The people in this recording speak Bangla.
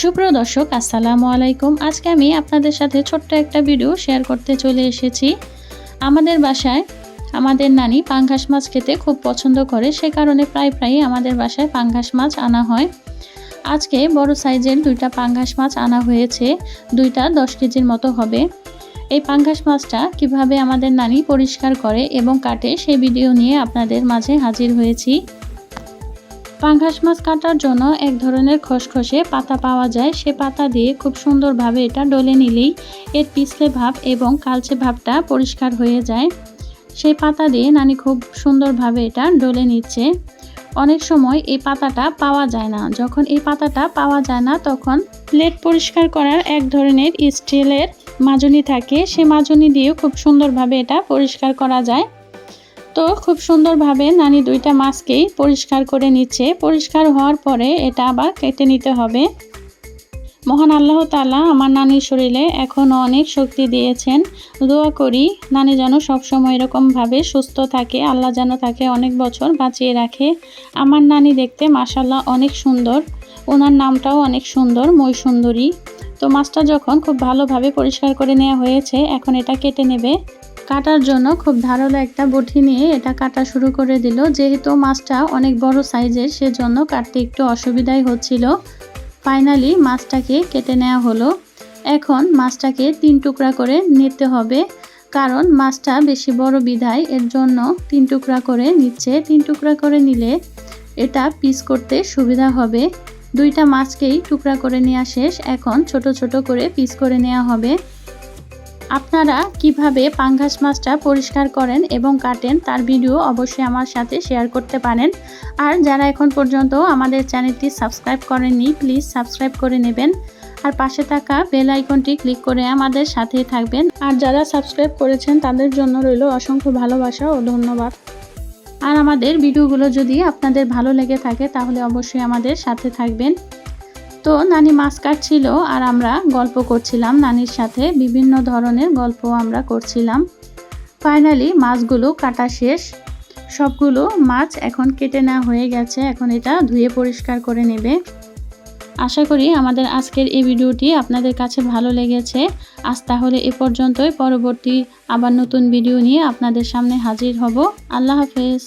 সুপ্রিয় দর্শক, আসসালামু আলাইকুম। আজকে আমি আপনাদের সাথে ছোট্ট একটা ভিডিও শেয়ার করতে চলে এসেছি। আমাদের বাসায় আমাদের নানি পাঙ্গাস মাছ খেতে খুব পছন্দ করে, সে কারণে প্রায় আমাদের বাসায় পাঙ্গাস মাছ আনা হয়। আজকে বড় সাইজের 2টা পাঙ্গাস মাছ আনা হয়েছে, 2টা 10 কেজির মতো হবে। এই পাঙ্গাস মাছটা কিভাবে আমাদের নানি পরিষ্কার করে এবং কাটে সেই ভিডিও নিয়ে আপনাদের মাঝে হাজির হয়েছি। পাঙ্গাস মাছ কাটার জন্য এক ধরনের খসখসে পাতা পাওয়া যায়, সে পাতা দিয়ে খুব সুন্দরভাবে এটা ডলে নিলেই এর পিছলে ভাব এবং কালচে ভাবটা পরিষ্কার হয়ে যায়। সেই পাতা দিয়ে নানি খুব সুন্দরভাবে এটা ডলে নিচ্ছে। অনেক সময় এই পাতাটা পাওয়া যায় না, যখন এই পাতাটা পাওয়া যায় না তখন প্লেট পরিষ্কার করার এক ধরনের স্টিলের মাজনি থাকে, সে মাজনি দিয়েও খুব সুন্দরভাবে এটা পরিষ্কার করা যায়। তো খুব সুন্দরভাবে নানি 2টা মাছকেই পরিষ্কার করে নিচ্ছে। পরিষ্কার হওয়ার পরে এটা আবার কেটে নিতে হবে। মহান আল্লাহ তাআলা আমার নানির শরীরে এখনও অনেক শক্তি দিয়েছেন। দোয়া করি নানি যেন সবসময় এরকমভাবে সুস্থ থাকে, আল্লাহ যেন তাকে অনেক বছর বাঁচিয়ে রাখে। আমার নানি দেখতে মাশাআল্লাহ অনেক সুন্দর, ওনার নামটাও অনেক সুন্দর, ময়ূরসুন্দরী। তো মাছটা যখন খুব ভালোভাবে পরিষ্কার করে নেওয়া হয়েছে, এখন এটা কেটে নেবে। কাটার জন্য খুব ধারালো একটা বটি নিয়ে এটা কাটা শুরু করে দিল। যেহেতু মাছটা অনেক বড় সাইজের, সেজন্য কাটতে একটু অসুবিধাই হচ্ছিল। ফাইনালি মাছটাকে কেটে নেওয়া হলো। এখন মাছটাকে 3 টুকরা করে নিতে হবে, কারণ মাছটা বেশি বড় বিধায় এর জন্য 3 টুকরা করে নিচ্ছে। 3 টুকরা করে নিলে এটা পিস করতে সুবিধা হবে। 2টা মাছকেই টুকরা করে নেওয়া শেষ, এখন ছোট ছোট করে পিস করে নেওয়া হবে। আপনারা কিভাবে পাঙ্গাস মাছটা পরিষ্কার করেন এবং কাটেন তার ভিডিও অবশ্যই আমার সাথে শেয়ার করতে পারেন। আর যারা এখন পর্যন্ত আমাদের চ্যানেলটি সাবস্ক্রাইব করেননি, প্লিজ সাবস্ক্রাইব করে নেবেন আর পাশে থাকা বেল আইকনটি ক্লিক করে আমাদের সাথেই থাকবেন। আর যারা সাবস্ক্রাইব করেছেন তাদের জন্য রইল অসংখ্য ভালোবাসা ও ধন্যবাদ। আর আমাদের ভিডিওগুলো যদি আপনাদের ভালো লেগে থাকে তাহলে অবশ্যই আমাদের সাথে থাকবেন। তো নানি মাছ কাটছিল আর আমরা গল্প করছিলাম, নানির সাথে বিভিন্ন ধরনের গল্প আমরা করছিলাম। ফাইনালি মাছগুলো কাটা শেষ, সবগুলো মাছ এখন কেটে নেওয়া হয়ে গেছে। এখন এটা ধুয়ে পরিষ্কার করে নেবে। আশা করি আমাদের আজকের এই ভিডিওটি আপনাদের কাছে ভালো লেগেছে। আজ তাহলে এ পর্যন্তই, পরবর্তী আবার নতুন ভিডিও নিয়ে আপনাদের সামনে হাজির হব। আল্লাহ হাফেজ।